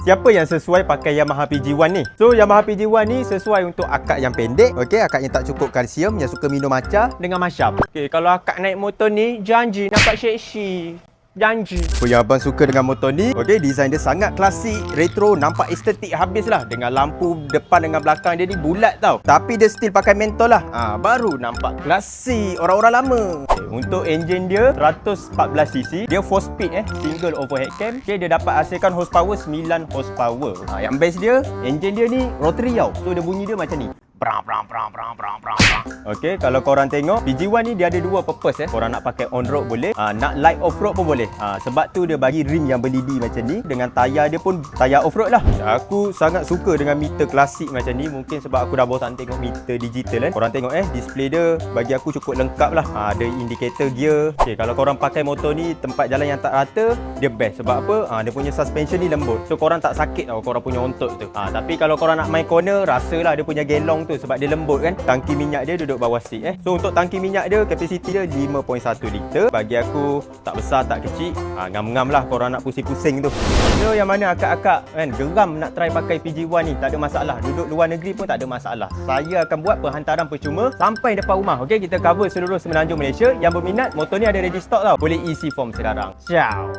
Siapa yang sesuai pakai Yamaha PG1 ni? So Yamaha PG1 ni sesuai untuk akak yang pendek, okey, akak yang tak cukup kalsium, yang suka minum matcha dengan masyam. Okey, kalau akak naik motor ni janji nampak seksi. Janji. So yang abang suka dengan motor ni, okey, design dia sangat klasik, retro, nampak estetik habislah, dengan lampu depan dengan belakang dia ni bulat tau. Tapi dia still pakai mentol lah. Baru nampak klasik orang-orang lama. Okay, untuk enjin dia 114cc, dia 4 speed single overhead cam. Okay, dia dapat hasilkan horsepower 9 horsepower. Yang best dia, enjin dia ni rotary tau. So dia bunyi dia macam ni. Brang. Okey, kalau korang tengok PG1 ni dia ada dua purpose Korang nak pakai on road boleh, nak light off road pun boleh. Sebab tu dia bagi rim yang berlidi macam ni, dengan tayar dia pun tayar off road lah. Aku sangat suka dengan meter klasik macam ni. Mungkin sebab aku dah bosan tengok meter digital kan. Korang tengok display dia bagi aku cukup lengkap lah. Ada indikator gear. Okey, kalau korang pakai motor ni tempat jalan yang tak rata, dia best. Sebab apa? Dia punya suspension ni lembut. So korang tak sakit tau korang punya otot tu. Tapi kalau korang nak main corner, rasalah dia punya gelong tu sebab dia lembut kan. Tangki minyak dia duduk bawah seat So untuk tangki minyak dia, kapasiti dia 5.1 liter. Bagi aku tak besar tak kecil. Ngam-ngam lah korang nak pusing-pusing tu. So yang mana akak-akak kan geram nak try pakai PG1 ni, tak ada masalah. Duduk luar negeri pun tak ada masalah. Saya akan buat perhantaran percuma sampai depan rumah. Okey, kita cover seluruh Semenanjung Malaysia. Yang berminat, motor ni ada ready stock tau. Boleh isi form sekarang. Ciao.